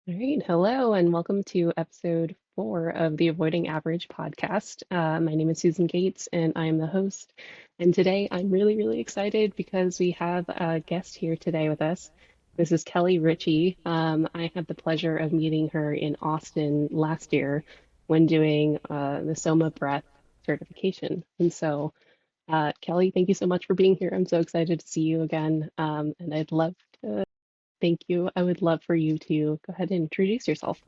All right. Hello, and welcome to episode 4 of the Avoiding Average podcast. My name is Susan Gates, and I am the host. And today I'm really, really excited because we have a guest here today with us. This is Kelly Ritchie. I had the pleasure of meeting her in Austin last year when doing the Soma Breath certification. And so, Kelly, thank you so much for being here. I'm so excited to see you again. And I'd love to thank you. I would love for you to go ahead and introduce yourself.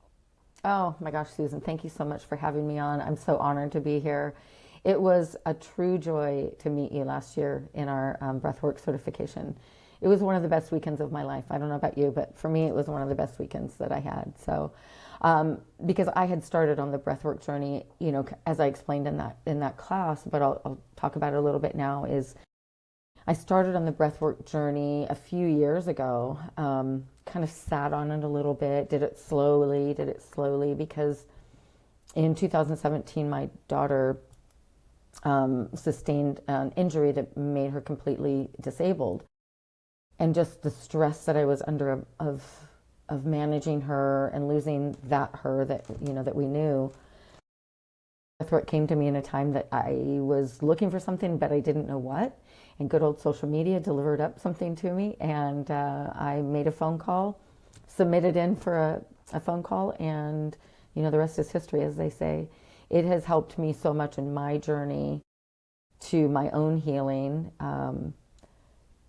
Oh my gosh, Susan, thank you so much for having me on. I'm so honored to be here. It was a true joy to meet you last year in our breathwork certification. It was one of the best weekends of my life. I don't know about you, but for me, it was one of the best weekends that I had. Because I had started on the breathwork journey, as I explained in that class, but I'll talk about it a little bit now. Is I started on the breathwork journey a few years ago. Kind of sat on it a little bit, did it slowly, because in 2017, my daughter sustained an injury that made her completely disabled. And just the stress that I was under of managing her and losing her that we knew. Breathwork came to me in a time that I was looking for something, but I didn't know what. And good old social media delivered up something to me, and I made a phone call, submitted in for a phone call, and the rest is history, as they say. It has helped me so much in my journey to my own healing.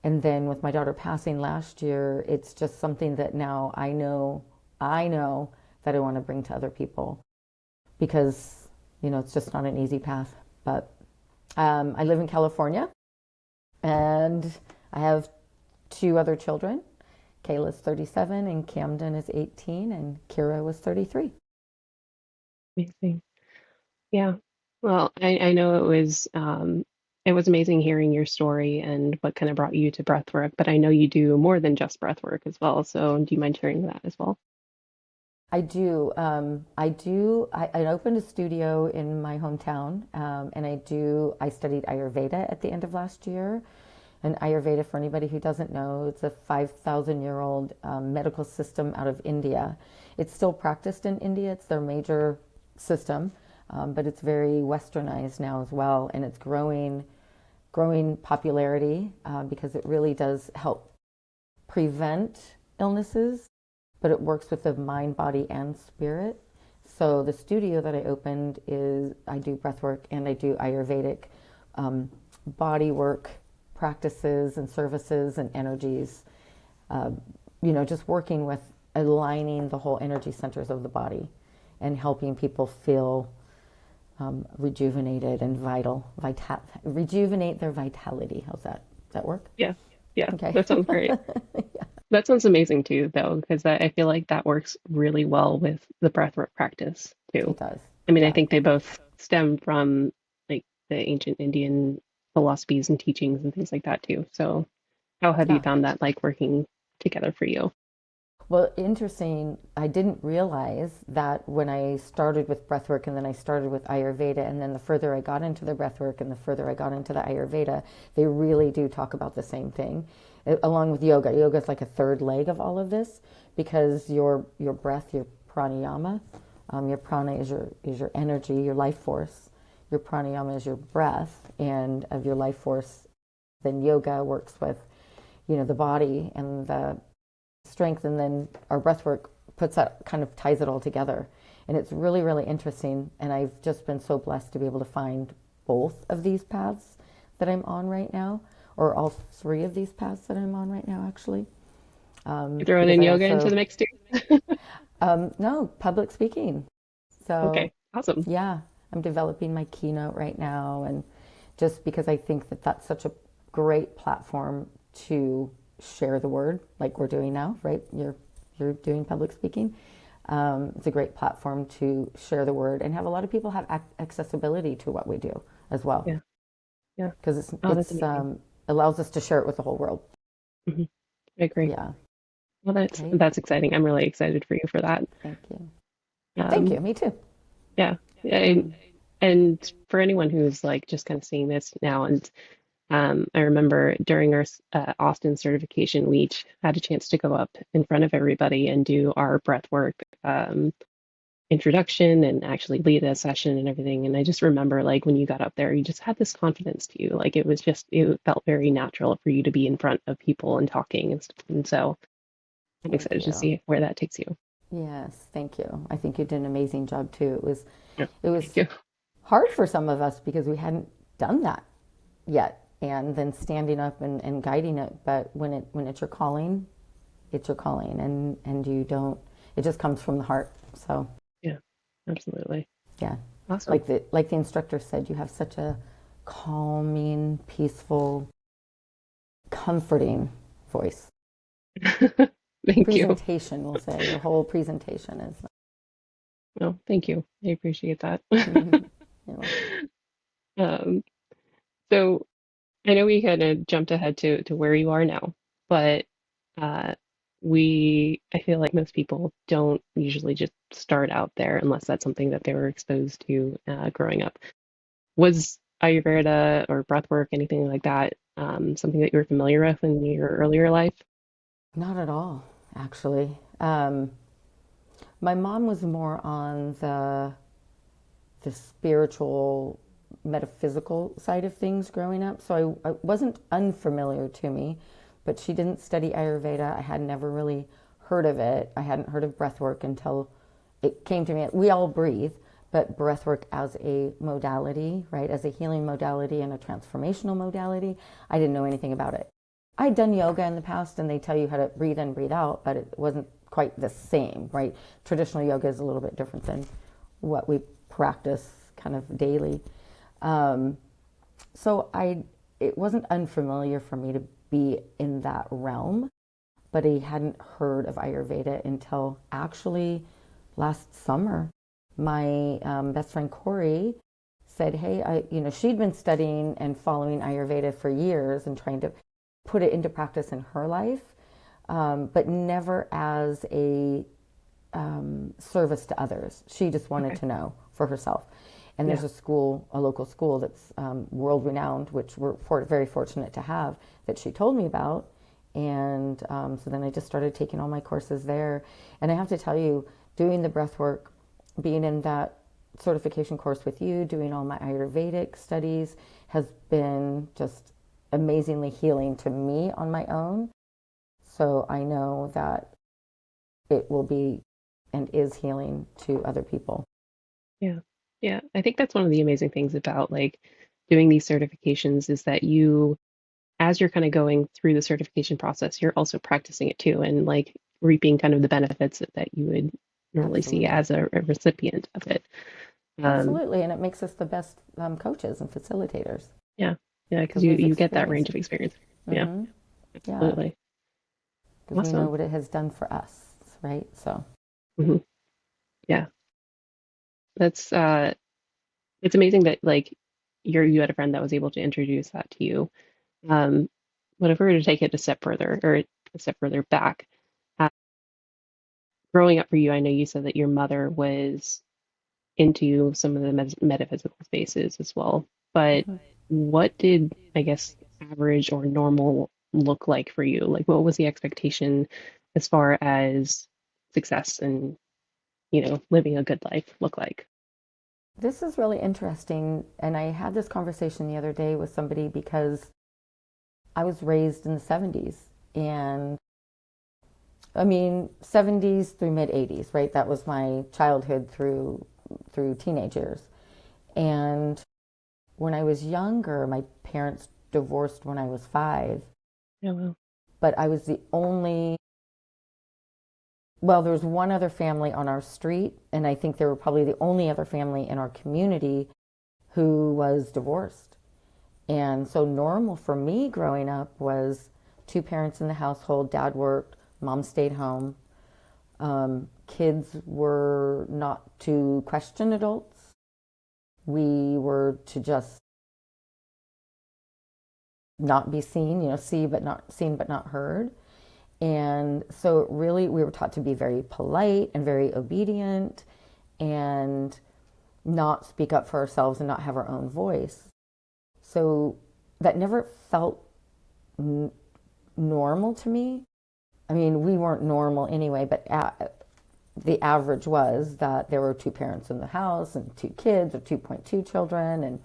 And then with my daughter passing last year, it's just something that now I know that I want to bring to other people, because it's just not an easy path. But I live in California, and I have two other children. Kayla's 37 and Camden is 18 and Kira was 33. Amazing. Yeah. Well, I know it was amazing hearing your story and what kind of brought you to breath work, but I know you do more than just breath work as well. So do you mind sharing that as well? I do. I opened a studio in my hometown, and I studied Ayurveda at the end of last year. And Ayurveda, for anybody who doesn't know, it's a 5,000-year-old medical system out of India. It's still practiced in India. It's their major system, but it's very westernized now as well, and it's growing popularity, because it really does help prevent illnesses, but it works with the mind, body, and spirit. So the studio that I opened is I do breath work and I do Ayurvedic body work practices and services and energies. Uh, just working with aligning the whole energy centers of the body and helping people feel rejuvenated and rejuvenate their vitality. How's that? Does that work? Yeah. Yeah. Okay. That sounds great. Yeah, That sounds amazing too, though, because I feel like that works really well with the breathwork practice too. it does. I mean, I Yeah. think they both stem from like the ancient Indian philosophies and teachings and things like that too. So how have you Yeah. found that like working together for you? Well, interesting. I didn't realize that when I started with breathwork and then I started with Ayurveda, and then the further I got into the breathwork and the further I got into the Ayurveda, they really do talk about the same thing, along with yoga. Yoga is like a third leg of all of this, because your breath, your pranayama, your prana is your energy, your life force. Your pranayama is your breath, and of your life force, then yoga works with the body and the strength, and then our breath work puts that, kind of ties it all together. And it's really, really interesting. And I've just been so blessed to be able to find both of these paths that I'm on right now, or all three of these paths that I'm on right now, actually. You throwing Because in I yoga into also, the mix too? no, public speaking. So, Okay, awesome. yeah, I'm developing my keynote right now. And just because I think that that's such a great platform to share the word, like we're doing now, right? You're doing public speaking. It's a great platform to share the word and have a lot of people have accessibility to what we do as well, Yeah, yeah. because Oh, that's amazing. allows us to share it with the whole world. Hmm. I agree. Yeah. Well, Okay. that's exciting. I'm really excited for you for that. Thank you. Thank Um, you. Me too. yeah, yeah, Um, and for anyone who's like just kind of seeing this now, and I remember during our Austin certification, we each had a chance to go up in front of everybody and do our breathwork introduction and actually lead a session and everything. And I just remember like when you got up there, you just had this confidence to you. Like it was just, it felt very natural for you to be in front of people and talking and stuff. And so I'm Thank excited to you. see where that takes you. Yes, thank you. I think you did an amazing job too. Yeah, It thank was you. hard for some of us because we hadn't done that yet. And then standing up and guiding it. But when it's your calling and you don't, it just comes from the heart. So Yeah, absolutely. yeah. Awesome. Like the instructor said, you have such a calming, peaceful, comforting voice. Thank you. Presentation, we'll say. Your whole presentation is. Oh, thank you. I appreciate that. You're welcome. Um, so I know we kind of jumped ahead to where you are now, but uh, I feel like most people don't usually just start out there unless that's something that they were exposed to growing up. Was Ayurveda or breathwork, anything like that, something that you were familiar with in your earlier life? Not at all, actually. My mom was more on the spiritual, metaphysical side of things growing up, so I wasn't unfamiliar to me, but she didn't study Ayurveda. I had never really heard of it. I hadn't heard of breathwork until it came to me. We all breathe, but breathwork as a modality, right, as a healing modality and a transformational modality, I didn't know anything about it. I'd done yoga in the past and they tell you how to breathe in, breathe out, but it wasn't quite the same, right? Traditional yoga is a little bit different than what we practice kind of daily. Um, so it wasn't unfamiliar for me to be in that realm, but I hadn't heard of Ayurveda until actually last summer. My best friend Corey said, "Hey, she'd been studying and following Ayurveda for years and trying to put it into practice in her life, but never as a service to others. She just wanted Okay. to know for herself. And Yeah. there's a local school that's world renowned, which we're very fortunate to have, that she told me about. And so then I just started taking all my courses there. And I have to tell you, doing the breath work, being in that certification course with you, doing all my Ayurvedic studies has been just amazingly healing to me on my own. So I know that it will be and is healing to other people. Yeah. Yeah. I think that's one of the amazing things about like doing these certifications is that as you're kind of going through the certification process, you're also practicing it too and like reaping kind of the benefits that you would normally see Absolutely. as a recipient of it. Um, Absolutely. And it makes us the best coaches and facilitators yeah. Yeah. Because because you get that range of experience. Yeah. Mm-hmm. Yeah. Absolutely. Because we know Awesome. what it has done for us, right? So, Hmm. Yeah. That's it's amazing that like you had a friend that was able to introduce that to you. Um, but if we were to take it a step further or a step further back, uh, growing up for you, I know you said that your mother was into some of the metaphysical spaces as well. But what did, I guess, average or normal look like for you? Like, what was the expectation as far as success and, living a good life look like? this is really interesting. And I had this conversation the other day with somebody because I was raised in the 70s. And I mean, 70s through mid 80s, right? That was my childhood through teenage years. And when I was younger, my parents divorced when I was 5, Yeah, well, but I was the only, well, there was one other family on our street, and I think they were probably the only other family in our community who was divorced. And so normal for me growing up was two parents in the household, dad worked, mom stayed home. Kids were not to question adults. We were to just not be seen, see but not seen but not heard. And so really we were taught to be very polite and very obedient and not speak up for ourselves and not have our own voice. So that never felt normal to me. I mean, we weren't normal anyway, but the average was that there were two parents in the house and two kids or 2.2 children. And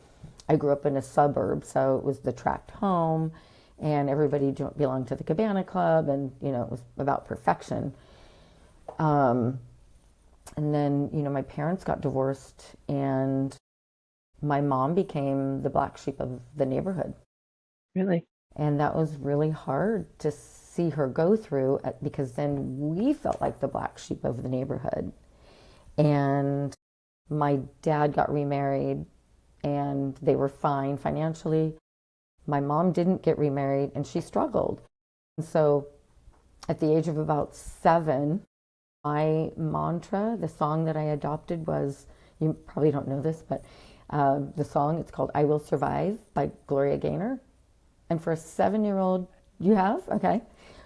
I grew up in a suburb, so it was the tract home, and everybody belonged to the Cabana Club, and it was about perfection. Um, and then my parents got divorced, and my mom became the black sheep of the neighborhood. Really? And that was really hard to see her go through because then we felt like the black sheep of the neighborhood. And my dad got remarried and they were fine financially. My mom didn't get remarried and she struggled. And so at the age of about 7, my mantra, the song that I adopted was, you probably don't know this, but the song, it's called I Will Survive by Gloria Gaynor. And for a 7-year-old, you have? Okay.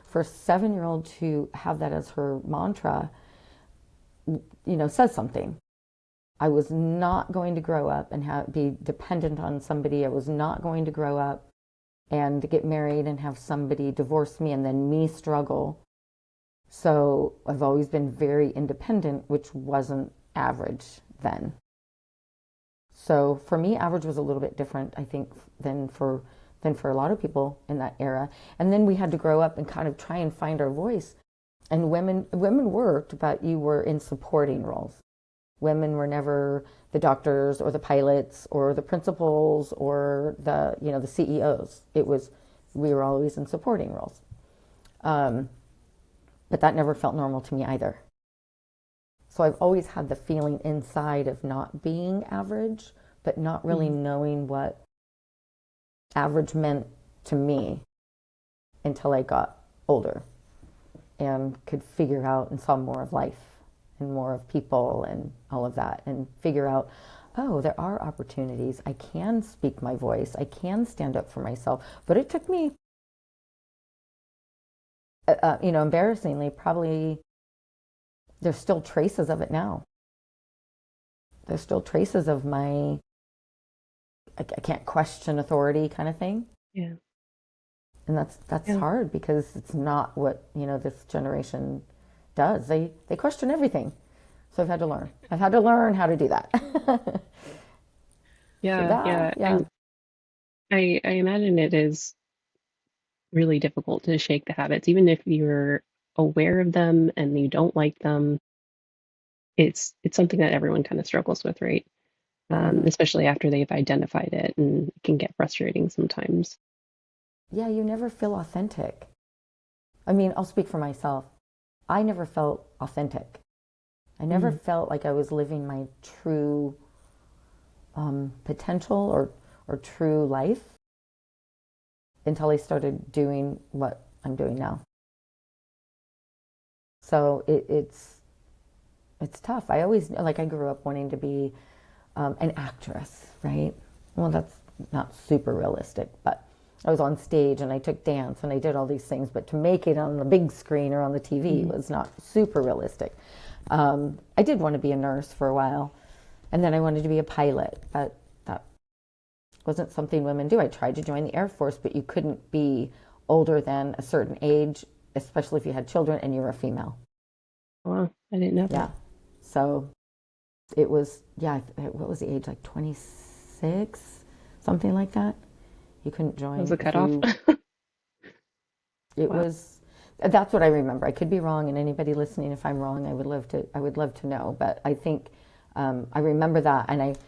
For a 7-year-old to have that as her mantra, says something. I was not going to grow up and be dependent on somebody. I was not going to grow up and get married and have somebody divorce me and then me struggle. So I've always been very independent, which wasn't average then. So for me, average was a little bit different, I think, than for a lot of people in that era. And then we had to grow up and kind of try and find our voice. And women worked, but you were in supporting roles. Women were never the doctors or the pilots or the principals or the CEOs. We were always in supporting roles. But that never felt normal to me either. So I've always had the feeling inside of not being average, but not really knowing what average meant to me until I got older and could figure out and saw more of life and more of people and all of that, and figure out, oh, there are opportunities. I can speak my voice. I can stand up for myself. But it took me, embarrassingly, probably there's still traces of it now. There's still traces of I can't question authority kind of thing. Yeah. And that's Yeah. hard because it's not what this generation does. They question everything. So I've had to learn. I've had to learn how to do that. So Yeah. that, Yeah. yeah, And I imagine it is really difficult to shake the habits, even if you're aware of them and you don't like them. It's something that everyone kind of struggles with, right? hmm Especially after they've identified it, and it can get frustrating sometimes. yeah, you never feel authentic. I mean, I'll speak for myself. I never felt authentic. I never Mm. felt like I was living my true potential or true life until I started doing what I'm doing now. So it's tough. I grew up wanting to be an actress, right? Well, that's not super realistic, but I was on stage and I took dance and I did all these things, but to make it on the big screen or on the TV Mm. was not super realistic. I did want to be a nurse for a while, and then I wanted to be a pilot, but that wasn't something women do. I tried to join the Air Force, but you couldn't be older than a certain age, especially if you had children and you were a female. Wow, I didn't know that. Yeah. So it was, yeah, what was the age? Like 26, something like that. You couldn't That was join a if cutoff. it Wow. was, that's what I remember. I could be wrong, and anybody listening, if I'm wrong, I would love to know. But I think I remember that. And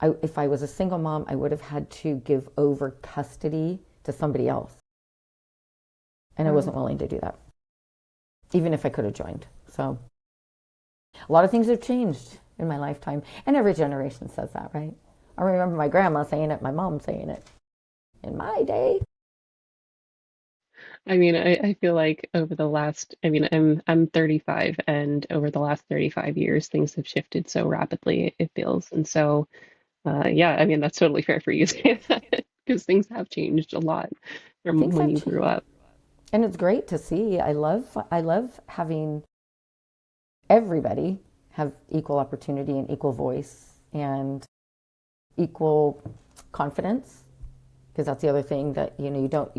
if I was a single mom, I would have had to give over custody to somebody else. And I Wow. wasn't willing to do that, even if I could have joined. So a lot of things have changed in my lifetime. And every generation says that, right? I remember my grandma saying it, my mom saying it. In my day. I mean, I feel like over the last, I mean, I'm 35, and over the last 35 years, things have shifted so rapidly, it feels. And so, yeah, I mean, that's totally fair for you to say that, because things have changed a lot from Things when have you grew changed. up. And it's great to see. I love having everybody have equal opportunity and equal voice and equal confidence because that's the other thing that you don't,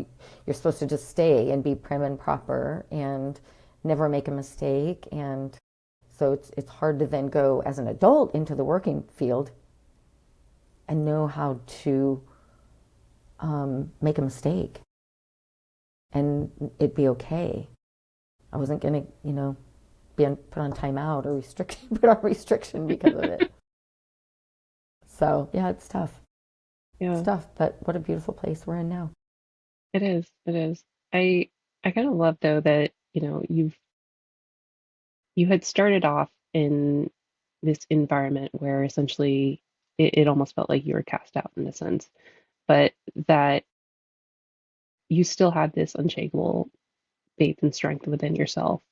you're supposed to just stay and be prim and proper and never make a mistake. And so it's hard to then go as an adult into the working field and know how to make a mistake and it be okay. I wasn't going to, put on timeout or put on restriction because of it. So yeah, it's tough. It's Yeah, tough, but what a beautiful place we're in now. it is. It is. I kind of love though that, you had started off in this environment where essentially it almost felt like you were cast out in a sense, but that you still had this unshakable faith and strength within yourself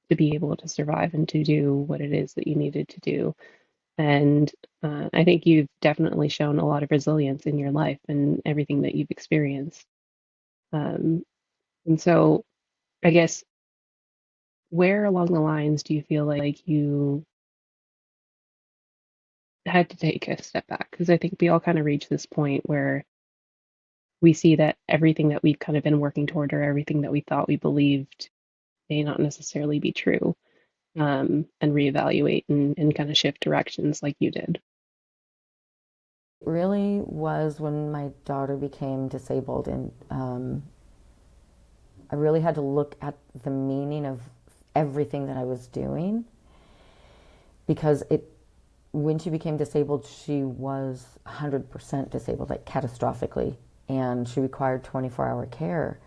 to be able to survive and to do what it is that you needed to do. And I think you've definitely shown a lot of resilience in your life and everything that you've experienced. Um, and so I guess where along the lines do you feel like you had to take a step back? Because I think we all kind of reach this point where we see that everything that we've kind of been working toward or everything that we thought we believed may not necessarily be true, and reevaluate and kind of shift directions like you did. It really was when my daughter became disabled, and I really had to look at the meaning of everything that I was doing because when she became disabled, she was 100% disabled, like catastrophically, and she required 24-hour care.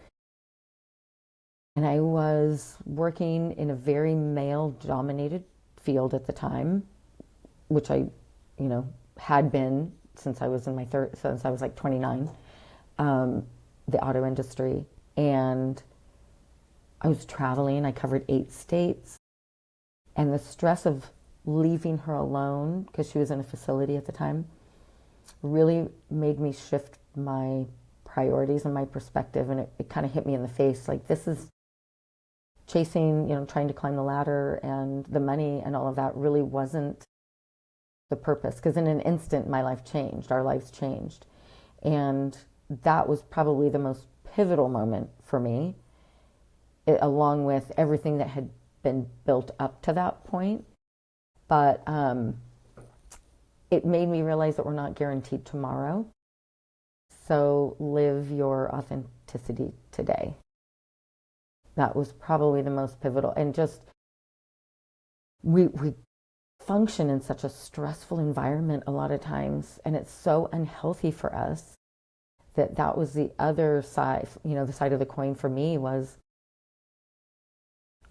And I was working in a very male dominated field at the time, which I, had been since I was in my third, since I was like 29, the auto industry. And I was traveling, I covered 8 states. And the stress of leaving her alone, because she was in a facility at the time, really made me shift my priorities and my perspective. And it kind of hit me in the face like, this is chasing, trying to climb the ladder, and the money and all of that really wasn't the purpose. Because in an instant, my life changed, our lives changed. And that was probably the most pivotal moment for me, along with everything that had been built up to that point. But it made me realize that we're not guaranteed tomorrow. So live your authenticity today. That was probably the most pivotal. And just, we function in such a stressful environment a lot of times, and it's so unhealthy for us that was the other side, the side of the coin for me was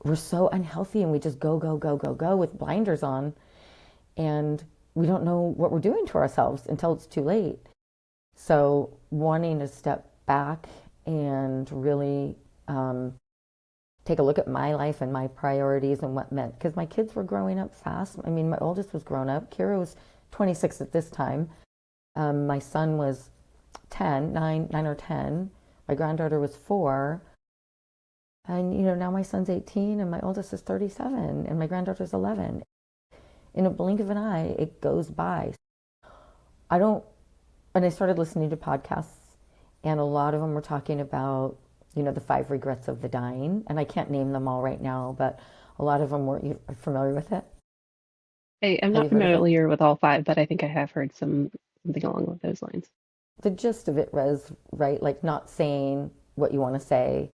we're so unhealthy and we just go, go, go, go, go with blinders on, and we don't know what we're doing to ourselves until it's too late. So wanting to step back and really take a look at my life and my priorities and what meant, because my kids were growing up fast. I mean, my oldest was grown up. Kira was 26 at this time. My son was 10, 9 or 10. My granddaughter was 4. And, now my son's 18 and my oldest is 37 and my granddaughter's 11. In a blink of an eye, it goes by. And I started listening to podcasts, and a lot of them were talking about, the 5 regrets of the dying. And I can't name them all right now, but a lot of them were, you familiar with it? I'm Have not you heard of it? familiar with all 5, but I think I have heard something along those lines. The gist of it was, right, like not saying what you want to say,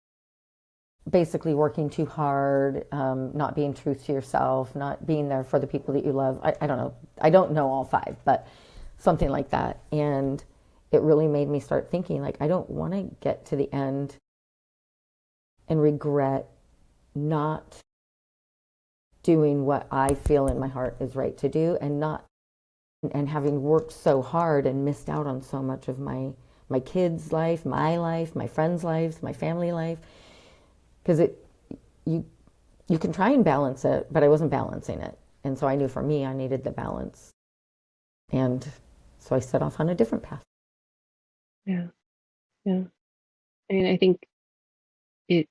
basically working too hard, not being true to yourself, not being there for the people that you love. I don't know. I don't know all 5, but something like that. And it really made me start thinking, like, I don't want to get to the end and regret not doing what I feel in my heart is right to do, and not and having worked so hard and missed out on so much of my kids' life, my friends' lives, my family life, because you you can try and balance it, but I wasn't balancing it. And so I knew for me I needed the balance. And so I set off on a different path. Yeah, yeah. I mean, it,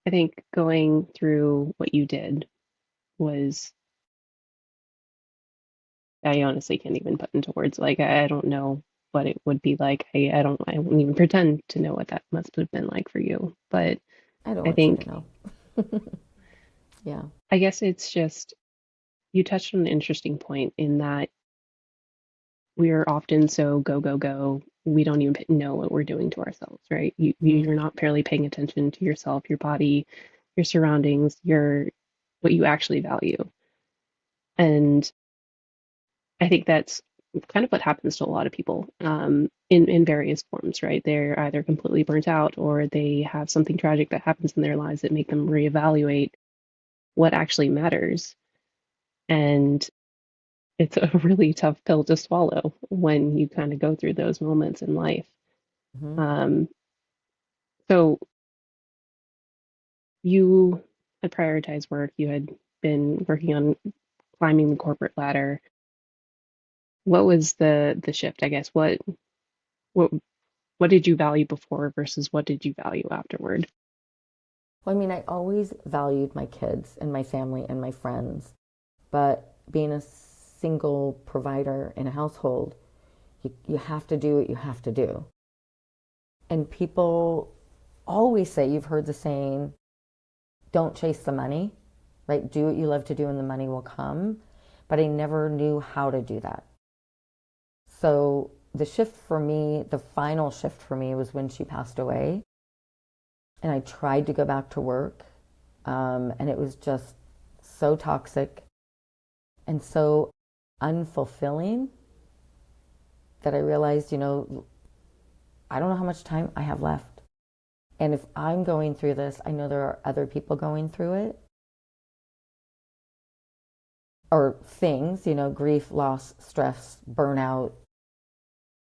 I think going through what you did was, I honestly can't even put into words. Like, I don't know what it would be like. I won't even pretend to know what that must have been like for you. But I don't I want you to think, know. Yeah. I guess it's just, you touched on an interesting point in that we are often so go, go, go. We don't even know what we're doing to ourselves, right? Hmm. You're not barely paying attention to yourself, your body, your surroundings, what you actually value. And I think that's kind of what happens to a lot of people in various forms, right? They're either completely burnt out or they have something tragic that happens in their lives that make them reevaluate what actually matters. And it's a really tough pill to swallow when you kind of go through those moments in life. Hmm. Um, so you had prioritized work, you had been working on climbing the corporate ladder. What was the shift, I guess? What what did you value before versus what did you value afterward? Well, I mean, I always valued my kids and my family and my friends, but being a single provider in a household, you have to do what you have to do. And people always say, you've heard the saying, don't chase the money, right? Do what you love to do and the money will come. But I never knew how to do that. So the shift for me, the final shift for me was when she passed away. And I tried to go back to work. And it was just so toxic and so unfulfilling that I realized, I don't know how much time I have left. And if I'm going through this, I know there are other people going through it or things, grief, loss, stress, burnout,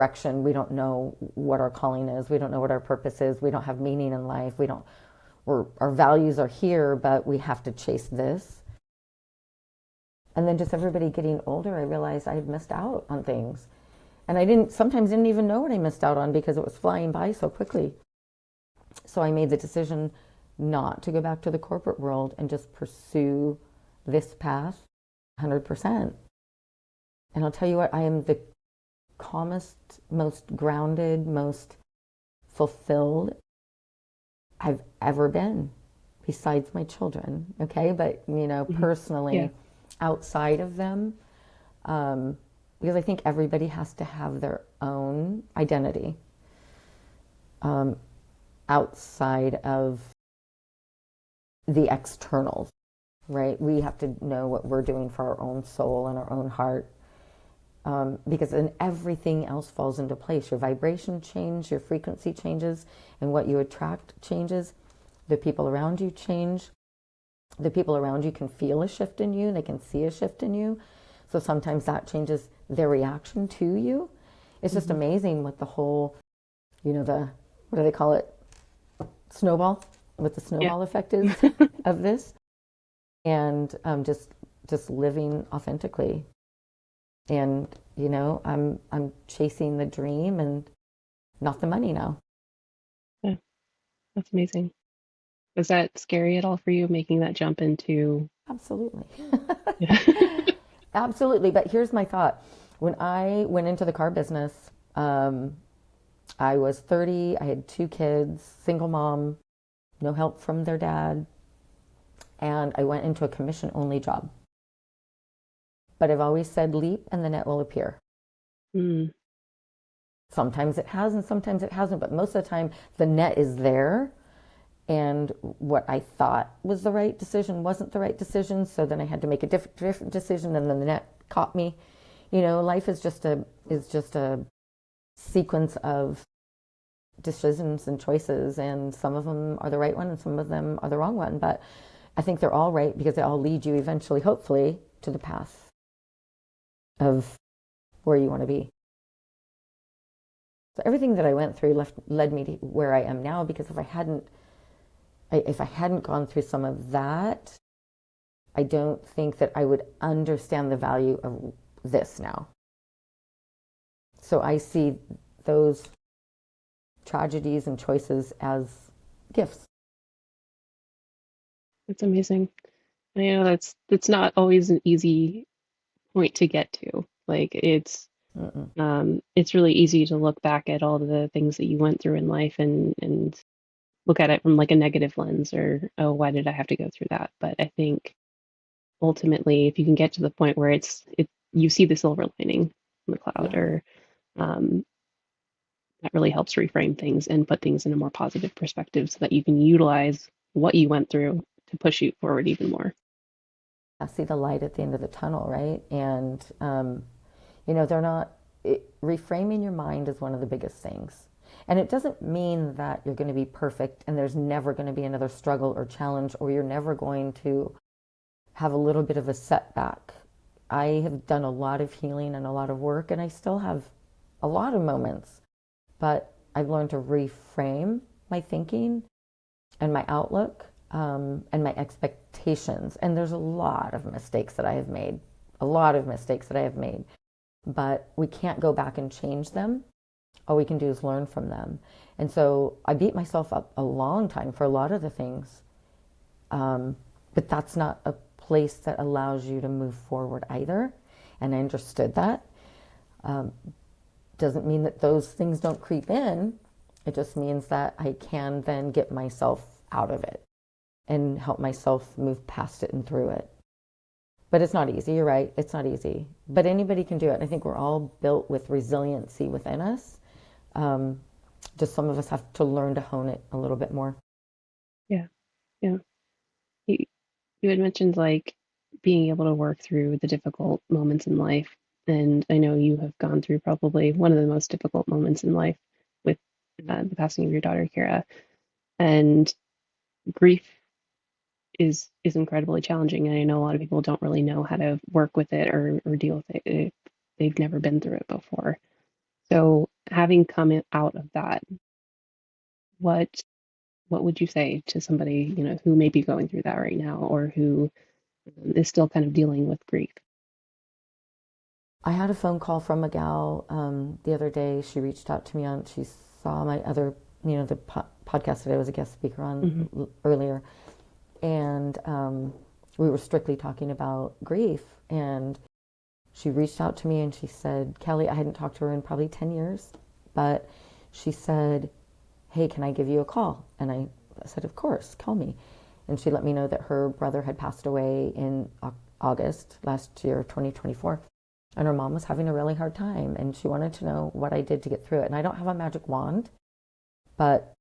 direction. We don't know what our calling is. We don't know what our purpose is. We don't have meaning in life. Our values are here, but we have to chase this. And then just everybody getting older, I realized I had missed out on things. And I sometimes didn't even know what I missed out on because it was flying by so quickly. So I made the decision not to go back to the corporate world and just pursue this path 100%. And I'll tell you what, I am the calmest, most grounded, most fulfilled I've ever been, besides my children. Okay. But, Mhm. Yeah, personally, outside of them, because I think everybody has to have their own identity outside of the externals, right? We have to know what we're doing for our own soul and our own heart, because then everything else falls into place. Your vibration changes, your frequency changes, and what you attract changes. The people around you change. The people around you can feel a shift in you, they can see a shift in you. So sometimes that changes their reaction to you. It's just hmm, amazing what the whole, the, what do they call it? Snowball, what the yeah. snowball effect is of this. And just living authentically. And, I'm chasing the dream and not the money now. Yeah, that's amazing. Was that scary at all for you making that jump into? Absolutely. Yeah. Absolutely. But here's my thought. When I went into the car business, I was 30, I had two kids, single mom, no help from their dad, and I went into a commission only job. But I've always said leap and the net will appear. Mm, Sometimes it has and sometimes it hasn't, but most of the time the net is there. And what I thought was the right decision wasn't the right decision. So then I had to make a different decision, and then the net caught me. Life is just a sequence of decisions and choices, and some of them are the right one and some of them are the wrong one. But I think they're all right because they all lead you eventually, hopefully, to the path of where you want to be. So everything that I went through led me to where I am now. Because if I hadn't gone through some of that, I don't think that I would understand the value of this now. So I see those tragedies and choices as gifts. that's amazing. I know that's not always an easy point to get to. Like, it's Mm-mm. It's really easy to look back at all the things that you went through in life and look at it from like a negative lens or, oh, why did I have to go through that? But I think ultimately, if you can get to the point where you see the silver lining in the cloud, Yeah. or um, that really helps reframe things and put things in a more positive perspective so that you can utilize what you went through to push you forward even more. I see the light at the end of the tunnel, right? And, you know, they're not, reframing your mind is one of the biggest things. And it doesn't mean that you're going to be perfect and there's never going to be another struggle or challenge, or you're never going to have a little bit of a setback. I have done a lot of healing and a lot of work, and I still have a lot of moments, but I've learned to reframe my thinking and my outlook, and my expectations. And there's a lot of mistakes that I have made, a lot of mistakes that I have made, but we can't go back and change them. All we can do is learn from them. And so I beat myself up a long time for a lot of the things, but that's not a place that allows you to move forward either. And I understood that. Doesn't mean that those things don't creep in. It just means that I can then get myself out of it and help myself move past it and through it. But it's not easy, you're right. It's not easy. But anybody can do it. I think we're all built with resiliency within us. Um, just some of us have to learn to hone it a little bit more. Yeah, yeah. You, you had mentioned like being able to work through the difficult moments in life. And I know you have gone through probably one of the most difficult moments in life with the passing of your daughter, Kira. And grief is incredibly challenging. And I know a lot of people don't really know how to work with it or deal with it if they've never been through it before. So having come out of that, what what would you say to somebody, who may be going through that right now or who is still kind of dealing with grief? I had a phone call from a gal the other day. She reached out to me she saw my other, the podcast that I was a guest speaker on Hmm. earlier. And we were strictly talking about grief. And she reached out to me and she said, Kelly, I hadn't talked to her in probably 10 years, but she said, hey, can I give you a call? And I said, of course, call me. And she let me know that her brother had passed away in August last year, 2024. And her mom was having a really hard time. And she wanted to know what I did to get through it. And I don't have a magic wand, but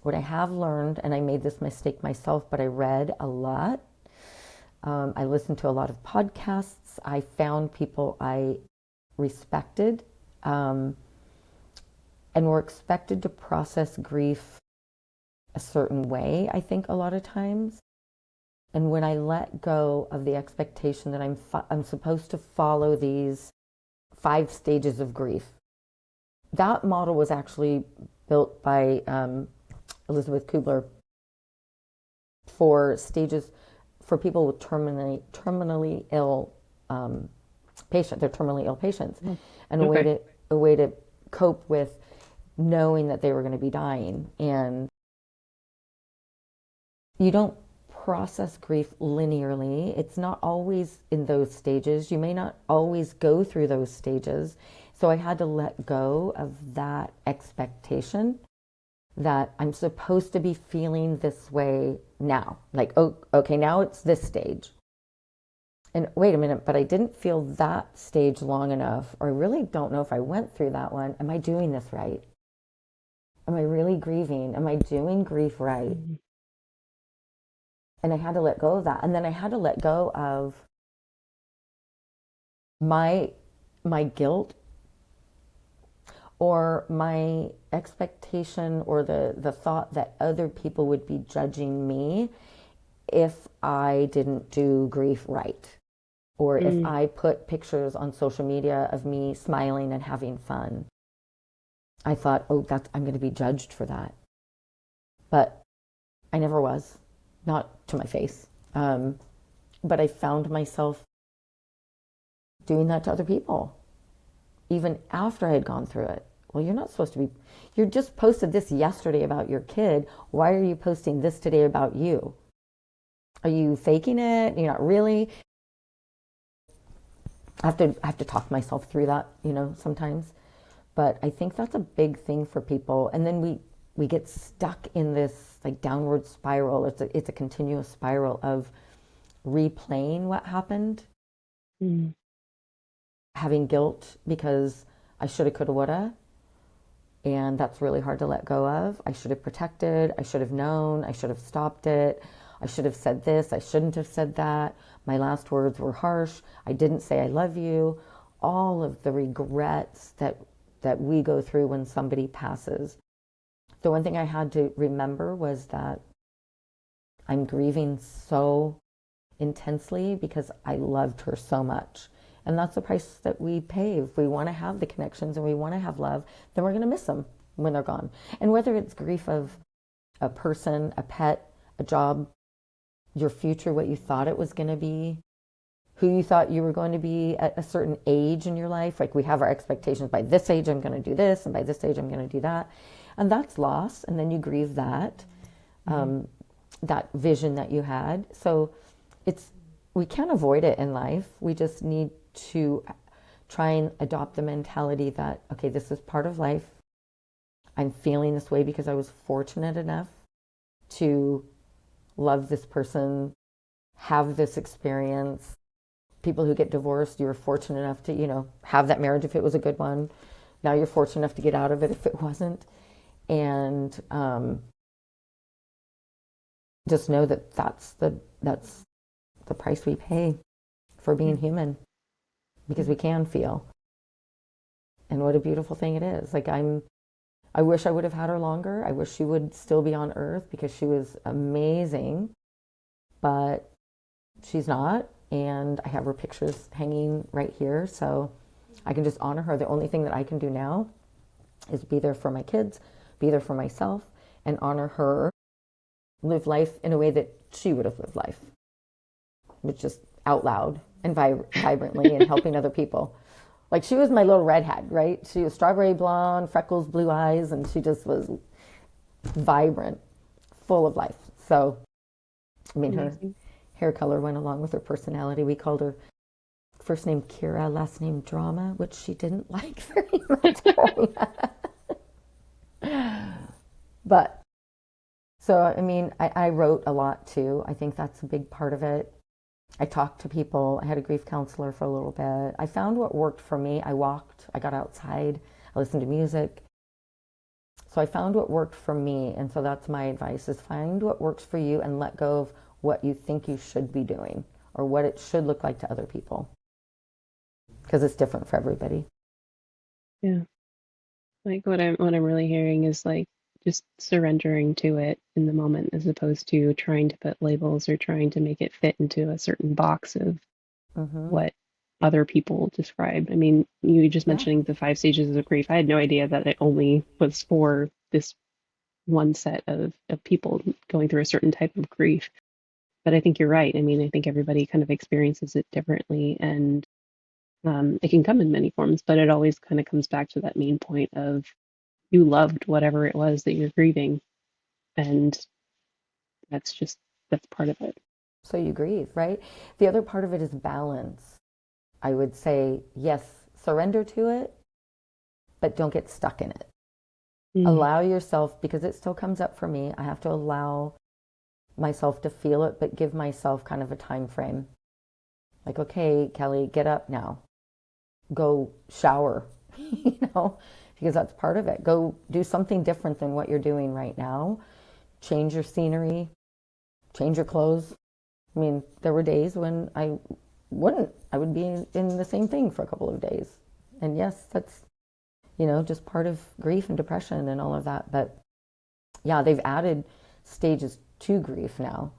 what I have learned, and I made this mistake myself, but I read a lot. I listened to a lot of podcasts. I found people I respected, and were expected to process grief a certain way, I think, a lot of times. And when I let go of the expectation that I'm supposed to follow these 5 stages of grief, that model was actually built by Elizabeth Kubler for stages for people with terminally ill patients. They're terminally ill patients, Oh, and okay. a way to cope with knowing that they were going to be dying. And you don't process grief linearly. It's not always in those stages. You may not always go through those stages. So I had to let go of that expectation that I'm supposed to be feeling this way now. Like, oh, okay, now it's this stage. And wait a minute, but I didn't feel that stage long enough, or I really don't know if I went through that one. Am I doing this right? Am I really grieving? Am I doing grief right? Mhm. And I had to let go of that. And then I had to let go of my my guilt, or my expectation, or the thought that other people would be judging me if I didn't do grief right, or if Mm. I put pictures on social media of me smiling and having fun. I thought, oh, I'm going to be judged for that. But I never was, not to my face. But I found myself doing that to other people, even after I had gone through it. Well, you're not supposed to be, you just posted this yesterday about your kid. Why are you posting this today about you? Are you faking it? You're not really. I have to talk myself through that, sometimes. But I think that's a big thing for people. And then we get stuck in this like downward spiral. It's a continuous spiral of replaying what happened, Mm. having guilt because I shoulda, coulda, woulda, and that's really hard to let go of. I should have protected, I should have known, I should have stopped it, I should have said this, I shouldn't have said that, my last words were harsh, I didn't say I love you. All of the regrets that we go through when somebody passes. The one thing I had to remember was that I'm grieving so intensely because I loved her so much. And that's the price that we pay. If we want to have the connections and we want to have love, then we're going to miss them when they're gone. And whether it's grief of a person, a pet, a job, your future, what you thought it was going to be, who you thought you were going to be at a certain age in your life. Like we have our expectations, by this age I'm going to do this, and by this age I'm going to do that. And that's loss. And then you grieve that, that vision that you had. So we can't avoid it in life. We just need to try and adopt the mentality that, okay, this is part of life. I'm feeling this way because I was fortunate enough to love this person, have this experience. People who get divorced, you were fortunate enough to, have that marriage if it was a good one. Now you're fortunate enough to get out of it if it wasn't. And just know that that's the price we pay for being human, because we can feel. And what a beautiful thing it is. Like I wish I would have had her longer. I wish she would still be on earth because she was amazing, but she's not. And I have her pictures hanging right here, so I can just honor her. The only thing that I can do now is be there for my kids, be there for myself, and honor her, live life in a way that she would have lived life, which just out loud and vibrantly and helping other people. Like she was my little redhead, right? She was strawberry blonde, freckles, blue eyes, and she just was vibrant, full of life. So, I mean, her Amazing. hair color went along with her personality. We called her first name Kira, last name Drama, which she didn't like very much. But so, I mean, I wrote a lot too. I think that's a big part of it. I talked to people. I had a grief counselor for a little bit. I found what worked for me. I walked, I got outside, I listened to music. So I found what worked for me. And so that's my advice, is find what works for you and let go of what you think you should be doing or what it should look like to other people, because it's different for everybody. Yeah. Like what I'm really hearing is like just surrendering to it in the moment as opposed to trying to put labels or trying to make it fit into a certain box of Mm-hmm. what other people describe. I mean, you just Yeah. mentioning the 5 stages of grief. I had no idea that it only was for this one set of people going through a certain type of grief. But I think you're right. I mean, I think everybody kind of experiences it differently, and it can come in many forms, but it always kind of comes back to that main point of you loved whatever it was that you're grieving, and that's just that's part of it. So you grieve, right? The other part of it is balance. I would say, yes, surrender to it, but don't get stuck in it. Mm, Allow yourself, because it still comes up for me, I have to allow myself to feel it, but give myself kind of a time frame. Like, okay, Kelly, get up now. Go shower, because that's part of it. Go do something different than what you're doing right now. Change your scenery, change your clothes. I mean, there were days when I wouldn't. I would be in the same thing for a couple of days. And yes, that's, just part of grief and depression and all of that. But yeah, they've added stages to grief now,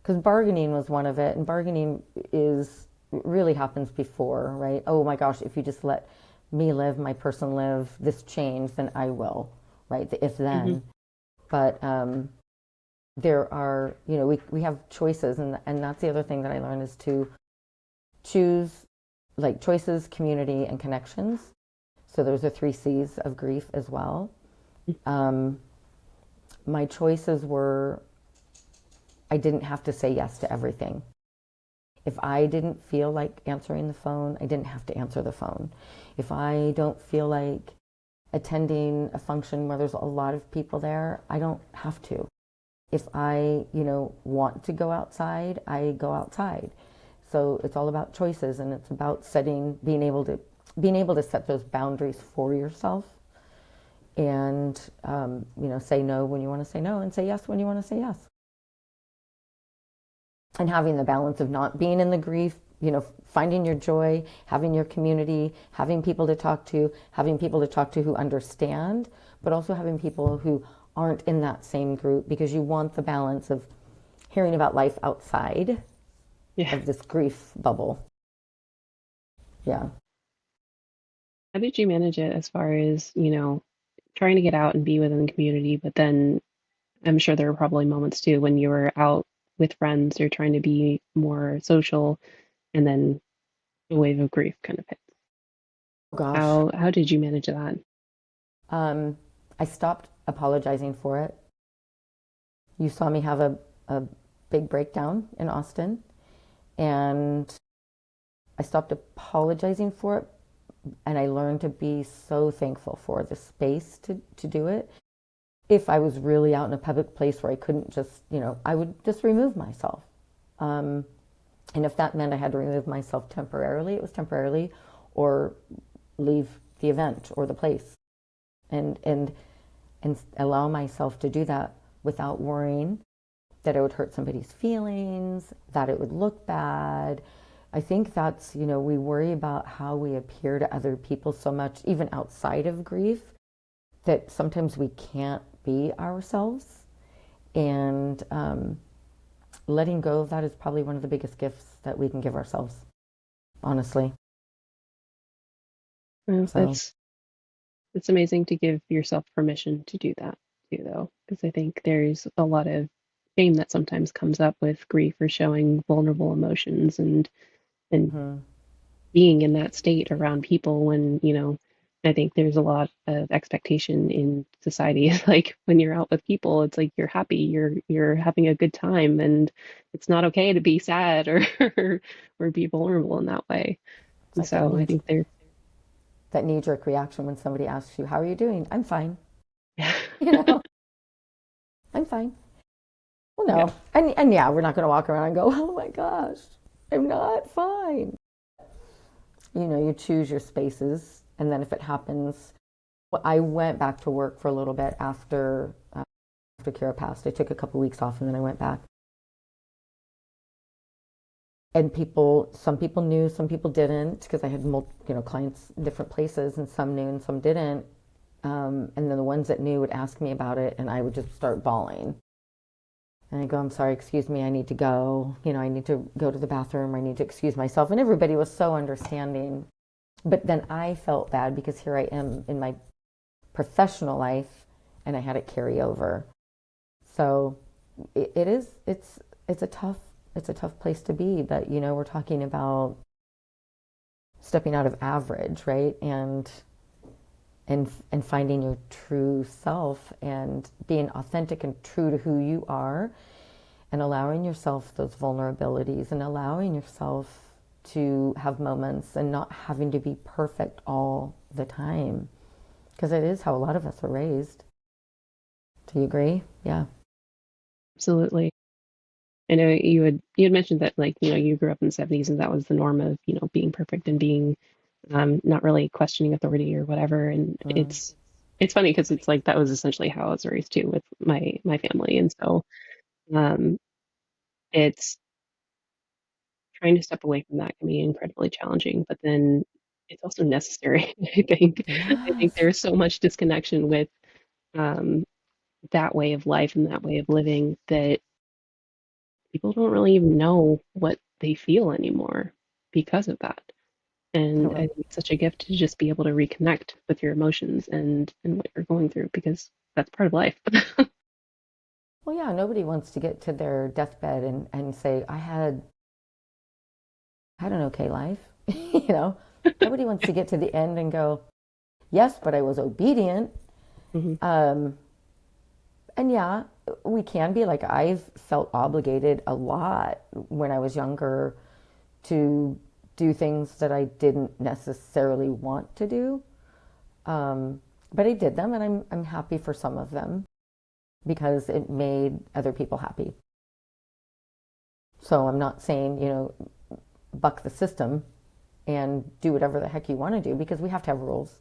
because bargaining was one of it. And bargaining is really happens before, right? Oh my gosh, if you just let me live, my person live, this change, then I will, right? The if hmm then. But there are, we have choices. And that's the other thing that I learned, is to choose, like, choices, community, and connections. So those are 3 C's of grief as well. Um, my choices were, I didn't have to say yes to everything. If I didn't feel like answering the phone, I didn't have to answer the phone. If I don't feel like attending a function where there's a lot of people there, I don't have to. If I, want to go outside, I go outside. So it's all about choices, and it's about being able to set those boundaries for yourself, and say no when you want to say no, and say yes when you want to say yes. And having the balance of not being in the grief, finding your joy, having your community, having people to talk to, having people to talk to who understand, but also having people who aren't in that same group, because you want the balance of hearing about life outside Yeah. of this grief bubble. Yeah. How did you manage it as far as, trying to get out and be within the community, but then I'm sure there were probably moments too when you were out with friends or trying to be more social and then the wave of grief kind of hit. Oh gosh. How did you manage that? Um, I stopped apologizing for it. You saw me have a big breakdown in Austin, and I stopped apologizing for it, and I learned to be so thankful for the space to do it. If I was really out in a public place where I couldn't just, I would just remove myself. Um, and if that meant I had to remove myself temporarily, it was temporarily, or leave the event or the place, and allow myself to do that without worrying that it would hurt somebody's feelings, that it would look bad. I think that's, we worry about how we appear to other people so much, even outside of grief, that sometimes we can't be ourselves. And letting go of that is probably one of the biggest gifts that we can give ourselves, honestly. Well, So, it's amazing to give yourself permission to do that too, though, because I think there's a lot of shame that sometimes comes up with grief or showing vulnerable emotions and mm-hmm. being in that state around people when, I think there's a lot of expectation in society. Like when you're out with people, it's like you're happy, you're having a good time, and it's not okay to be sad or or be vulnerable in that way. It's And like that so I knee think there, that knee jerk reaction when somebody asks you, "How are you doing?" "I'm fine." yeah, You know, "I'm fine." Well, yeah, no, and yeah, we're not going to walk around and go, "Oh my gosh, I'm not fine." You choose your spaces, and then if it happens, well, I went back to work for a little bit after Kira passed. I took a couple weeks off, and then I went back. And some people knew, some people didn't, because I had clients in different places, and some knew and some didn't. And then the ones that knew would ask me about it, and I would just start bawling. And I go, "I'm sorry, excuse me, I need to go. I need to go to the bathroom. I need to excuse myself." And everybody was so understanding. But then I felt bad because here I am in my professional life, and I had it carry over. So it's a tough place to be. But we're talking about stepping out of average, right? And finding your true self and being authentic and true to who you are, and allowing yourself those vulnerabilities, and allowing yourself to have moments, and not having to be perfect all the time, because it is how a lot of us are raised. Do you agree? Yeah. absolutely. I know you had mentioned that like, you grew up in the 70s and that was the norm of, being perfect and being not really questioning authority or whatever. And Mm. it's funny because it's like that was essentially how I was raised too with my family. And so um, it's trying to step away from that can be incredibly challenging, but then it's also necessary. I think Yes. there's so much disconnection with um, that way of life and that way of living that people don't really even know what they feel anymore because of that. I And don't I know. think it's such a gift to just be able to reconnect with your emotions and what you're going through because that's part of life. Well, yeah, nobody wants to get to their deathbed and say, I had an okay life. you know, Nobody wants to get to the end and go, yes, but I was obedient. Mhm. Um, and yeah, we can be like, I've felt obligated a lot when I was younger to do things that I didn't necessarily want to do. But I did them, and I'm happy for some of them because it made other people happy. So I'm not saying, buck the system and do whatever the heck you want to do, because we have to have rules.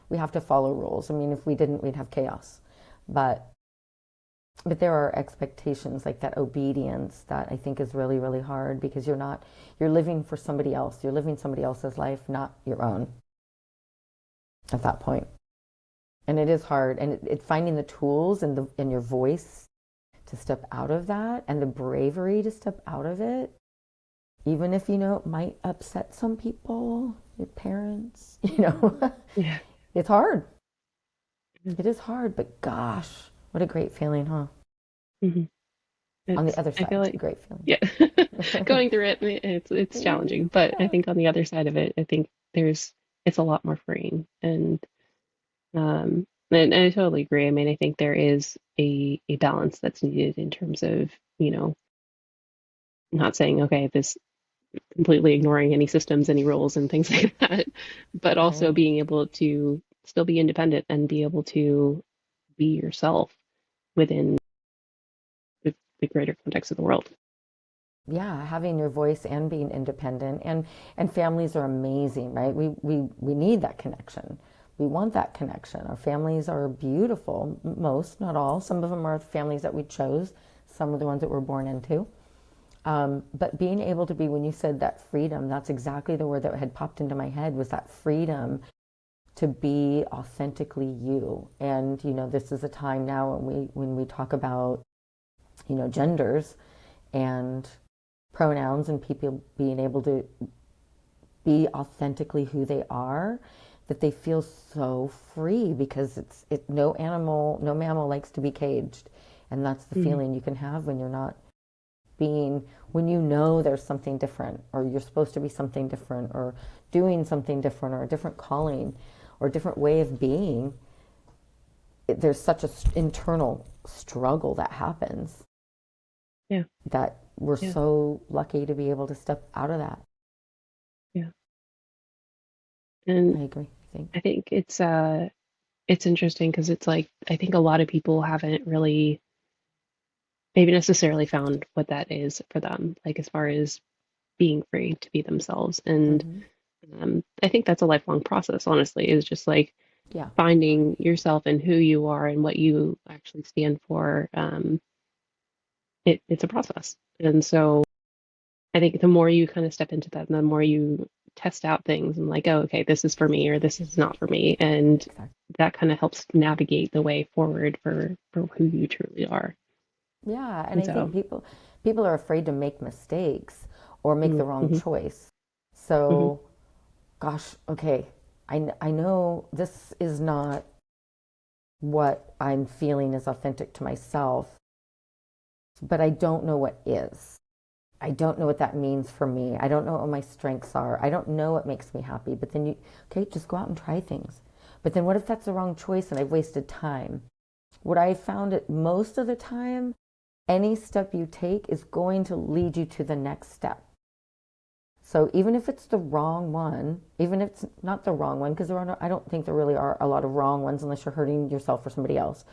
We have to follow rules. I mean, if we didn't, we'd have chaos. But there are expectations, like that obedience, that I think is really, really hard, because you're living for somebody else. You're living somebody else's life, not your own at that point. And it is hard. And it finding the tools and your voice to step out of that, and the bravery to step out of it, even if it might upset some people, your parents, Yeah. it's hard. It is hard, but gosh, what a great feeling, huh? Mm-hmm. On the other I side, feel it's a like, great feeling. yeah, going through it, it's challenging, but I Yeah. think on the other side of it, I think it's a lot more freeing, and I totally agree. I mean, I think there is a balance that's needed in terms of, not saying, okay, this completely ignoring any systems, any rules, and things like that, but also Right. being able to still be independent and be able to be yourself within the greater context of the world. Yeah, having your voice and being independent, and families are amazing, right? We need that connection. We want that connection. Our families are beautiful. Most, not all. Some of them are families that we chose. Some are the ones that we're born into. But being able to be, when you said that freedom, that's exactly the word that had popped into my head, was that freedom to be authentically you. And this is a time now when we talk about genders and pronouns, and people being able to be authentically who they are, that they feel so free, because no mammal likes to be caged. And that's the Mm-hmm. feeling you can have when you're not being, when there's something different, or you're supposed to be something different, or doing something different, or a different calling, or a different way of being. There's such an internal struggle that happens, Yeah, that we're yeah, so lucky to be able to step out of that. yeah. And I agree, I think. I think it's interesting because it's like I think a lot of people haven't really maybe necessarily found what that is for them, like as far as being free to be themselves. And Mm-hmm. I think that's a lifelong process, honestly, is just like Yeah. finding yourself and who you are and what you actually stand for. It's a process. And so I think the more you kind of step into that, and the more you test out things and like, oh, okay, this is for me or this is not for me. And Exactly. that kind of helps navigate the way forward for who you truly are. Yeah, and And I think so, people are afraid to make mistakes or make the wrong mm-hmm, choice. hmm, So, gosh, okay, I know this is not what I'm feeling is authentic to myself, but I don't know what is. I don't know what that means for me. I don't know what my strengths are. I don't know what makes me happy. But then okay, just go out and try things. But then what if that's the wrong choice and I've wasted time? What I found it most of the time, any step you take is going to lead you to the next step. So even if it's the wrong one, even if it's not the wrong one, because I don't think there really are a lot of wrong ones unless you're hurting yourself or somebody else,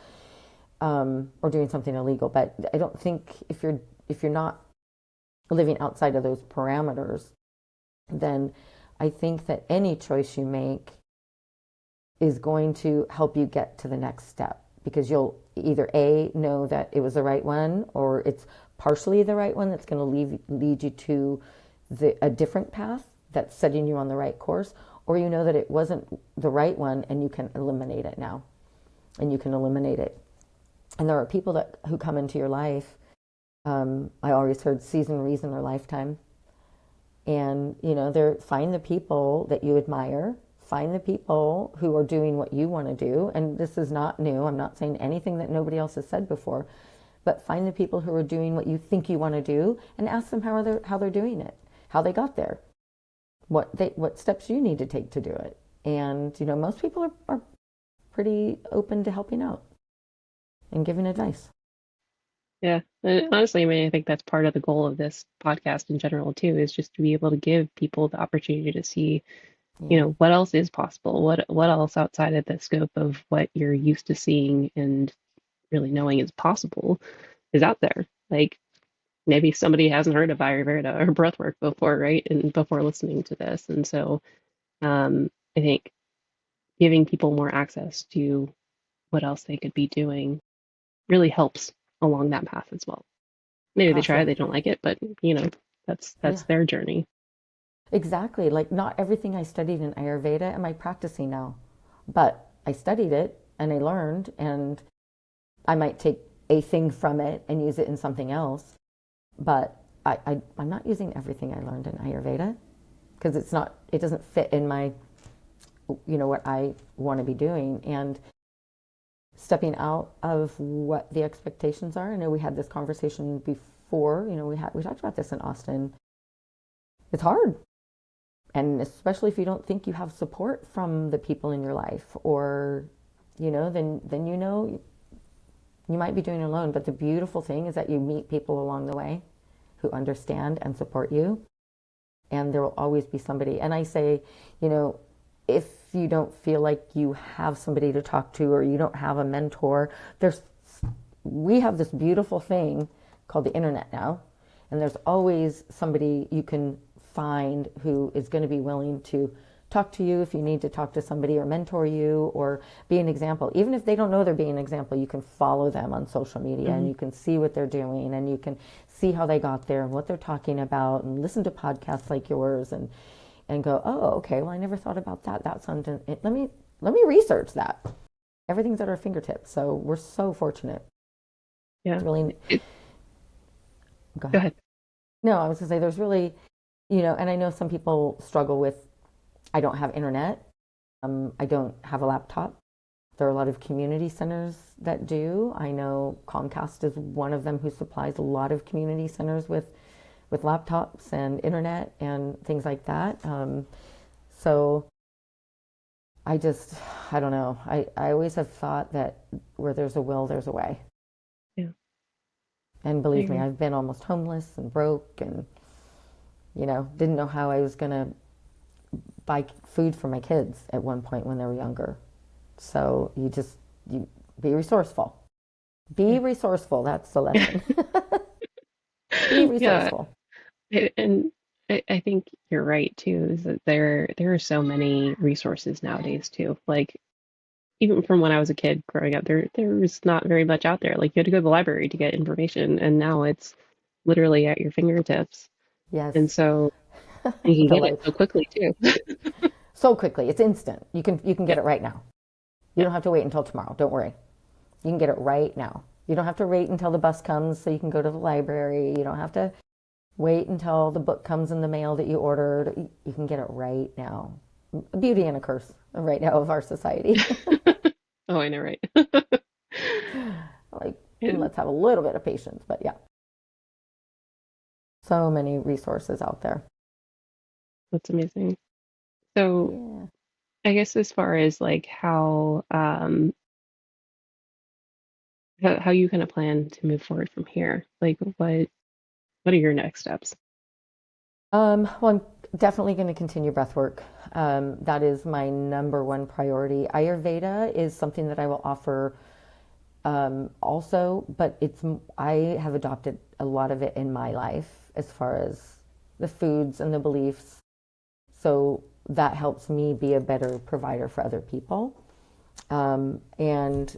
or doing something illegal. But I don't think if you're not living outside of those parameters, then I think that any choice you make is going to help you get to the next step, because you'll either A, know that it was the right one, or it's partially the right one that's going to lead you to a different path that's setting you on the right course, or you know that it wasn't the right one and you can eliminate it now, and you can eliminate it. And there are people who come into your life. I always heard season, reason, or lifetime. And find the people that you admire, find the people who are doing what you want to do. And this is not new. I'm not saying anything that nobody else has said before, but find the people who are doing what you think you want to do, and ask them how they're doing it, how they got there, what steps you need to take to do it. And most people are pretty open to helping out and giving advice. Yeah. And honestly, I mean, I think that's part of the goal of this podcast in general too, is just to be able to give people the opportunity to see, Yeah, what else is possible, what else outside of the scope of what you're used to seeing and really knowing is possible is out there. Like maybe somebody hasn't heard of Ayurveda or breathwork before, right? And before listening to this. And so I think giving people more access to what else they could be doing really helps along that path as well. Maybe they gosh, try it, yeah, they don't like it, but yeah, that's their journey. exactly. Like not everything I studied in Ayurveda am I practicing now, but I studied it and I learned, and I might take a thing from it and use it in something else. But I'm not using everything I learned in Ayurveda because it doesn't fit in my, what I want to be doing. And stepping out of what the expectations are. I know we had this conversation before. We talked about this in Austin. It's hard, and especially if you don't think you have support from the people in your life, or then you might be doing it alone. But the beautiful thing is that you meet people along the way who understand and support you, and there will always be somebody. And I say, you know, if you don't feel like you have somebody to talk to or you don't have a mentor, there's we have this beautiful thing called the internet now, and there's always somebody you can find who is going to be willing to talk to you if you need to talk to somebody or mentor you or be an example. Even if they don't know they're being an example, you can follow them on social media and Hmm. you can see what they're doing and you can see how they got there and what they're talking about and listen to podcasts like yours and go, oh, okay, well, I never thought about that. That sounded, let me research that. Everything's at our fingertips. So we're so fortunate. Yeah. It's really, It, go Go ahead. ahead. No, I was going to say there's really, and I know some people struggle with, I don't have internet. I don't have a laptop. There are a lot of community centers that do. I know Comcast is one of them who supplies a lot of community centers with laptops and internet and things like that. So I just, I don't know. I always have thought that where there's a will, there's a way. Yeah, And I believe me, agree. I've been almost homeless and broke and, didn't know how I was going to buy food for my kids at one point when they were younger. So you be resourceful. Be Yeah. resourceful. That's the lesson. Be Yeah. resourceful. And I think you're right too, is that there are so many resources nowadays too. Like even from when I was a kid growing up, there was not very much out there. Like you had to go to the library to get information, and now it's literally at your fingertips. And Yes. so you can The get it life so quickly too. so quickly. It's instant. You can Yeah, get it right now. You yeah, don't have to wait until tomorrow. Don't worry. You can get it right now. You don't have to wait until the bus comes so you can go to the library. You don't have to wait until the book comes in the mail that you ordered. You can get it right now. A beauty yeah. and a curse right now of our society. Oh, I know, right? Like, And let's have a little bit of patience. But yeah, so many resources out there. that's amazing. So Yeah. I guess as far as like how you kind of plan to move forward from here, like what are your next steps? Well, I'm definitely going to continue breath work. That is my number one priority. Ayurveda is something that I will offer also, but I have adopted a lot of it in my life as far as the foods and the beliefs. So that helps me be a better provider for other people. And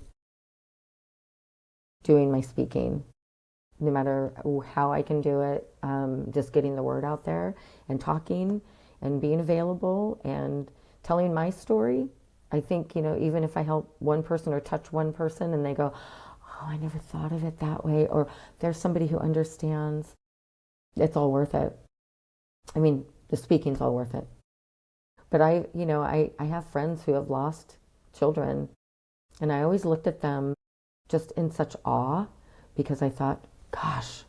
doing my speaking, no matter how I can do it, just getting the word out there and talking and being available and telling my story. I think, even if I help one person or touch one person and they go, oh, I never thought of it that way, or there's somebody who understands, it's all worth it. I mean, the speaking's all worth it. But I have friends who have lost children, and I always looked at them just in such awe because I thought, gosh,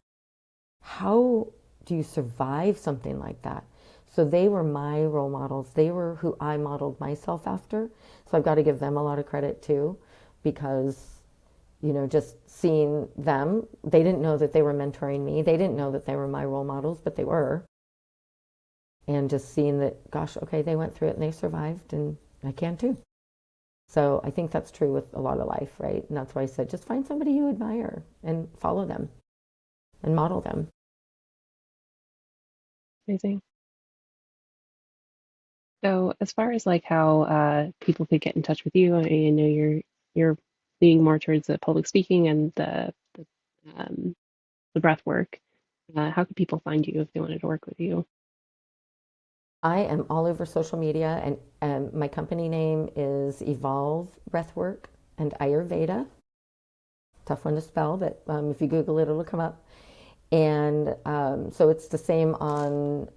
how do you survive something like that? So they were my role models. They were who I modeled myself after. So I've got to give them a lot of credit too, because just seeing them. They didn't know that they were mentoring me. They didn't know that they were my role models, but they were. And just seeing that, gosh, okay, they went through it and they survived, and I can too. So I think that's true with a lot of life, right? And that's why I said just find somebody you admire and follow them and model them. Amazing. So as far as like how people could get in touch with you, I know you're leaning more towards the public speaking and the breath work. How could people find you if they wanted to work with you? I am all over social media, and my company name is Evolve Breathwork and Ayurveda. Tough one to spell, but if you Google it, it'll come up. And so it's the same on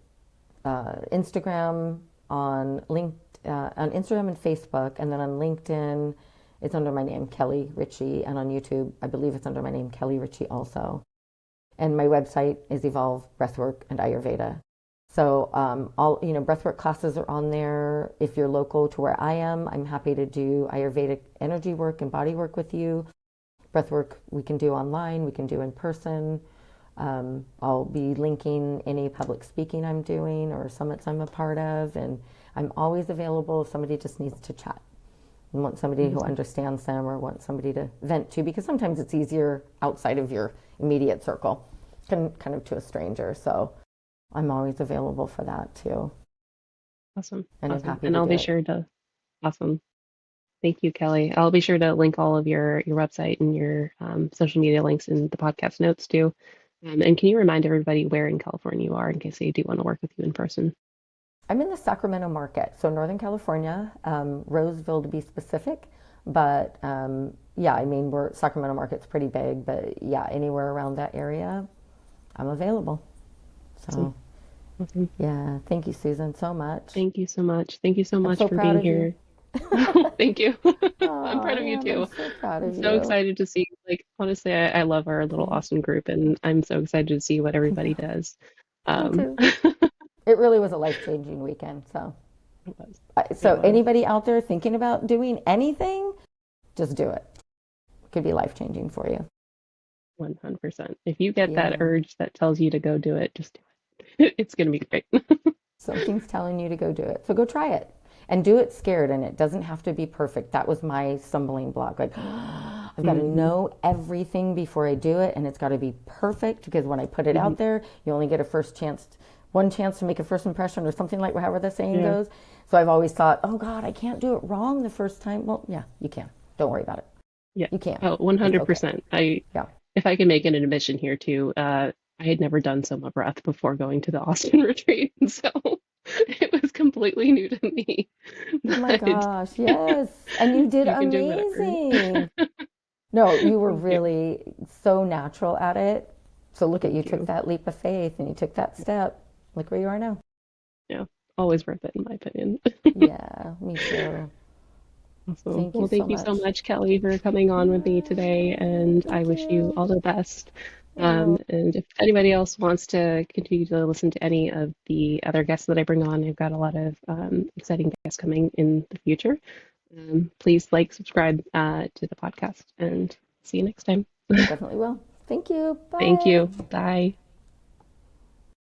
Instagram, on Instagram and Facebook, and then on LinkedIn, it's under my name Kelly Ritchie, and on YouTube, I believe it's under my name Kelly Ritchie also. And my website is Evolve Breathwork and Ayurveda. So all breathwork classes are on there. If you're local to where I am, I'm happy to do Ayurvedic energy work and body work with you. Breathwork we can do online, we can do in person. I'll be linking any public speaking I'm doing or summits I'm a part of, and I'm always available if somebody just needs to chat and want somebody who Amazing. understands them or want somebody to vent to, because sometimes it's easier outside of your immediate circle, kind of to a stranger. So I'm always available for that too, Awesome. and I'm Awesome. happy And to I'll do be it. sure to, awesome. Thank you, Kelly. I'll be sure to link all of your website and your social media links in the podcast notes too. And can you remind everybody where in California you are in case they do want to work with you in person? I'm in the Sacramento market, so Northern California, Roseville to be specific. But yeah, I mean, we're Sacramento market's pretty big, but yeah, anywhere around that area, I'm available. Awesome. So Awesome. yeah, thank you, Susan, so much. Thank you so much. Thank you so I'm much so for proud being of you. here. Thank you. I'm Oh, proud I of you am. I'm too. so proud I'm of so you. excited to see, like, honestly, I love our little awesome group, and I'm so excited to see what I everybody know. does. Me too. It It really was a life-changing weekend. So, was. It so was anybody out there thinking about doing anything, just do it. It could be life-changing for you. 100%. If you get that Yeah. urge that tells you to go do it, just do it. It's gonna be great. Something's telling you to go do it. So go try it and do it scared. And it doesn't have to be perfect. That was my stumbling block. Like, I've got to Hmm. know everything before I do it. And it's got to be perfect, because when I put it Hmm. out there, you only get a first chance, one chance to make a first impression, or something like however the saying Yeah. goes. So I've always thought, oh God, I can't do it wrong the first time. Well, yeah, you can. Don't worry about it. Yeah. You can. Oh, It's okay. 100%. Yeah. If I can make an admission here too, I had never done Soma breath before going to the Austin retreat, so it was completely new to me. Oh my But gosh. Yes. And you did you can do whatever. amazing. No, you were Thank you. really so natural at it. So look at you, Thank took you. that leap of faith and you took that step. Look where you are now. Yeah, always worth it in my opinion. Yeah, me too. Awesome. Thank you Well, so thank you so much. much, Kelly, for coming on with me today, and I Thank wish you you. all the best. Oh, And if anybody else wants to continue to listen to any of the other guests that I bring on, I've got a lot of exciting guests coming in the future. Please like, subscribe to the podcast, and see you next time. I definitely will. Thank you. Thank Bye. you. Bye.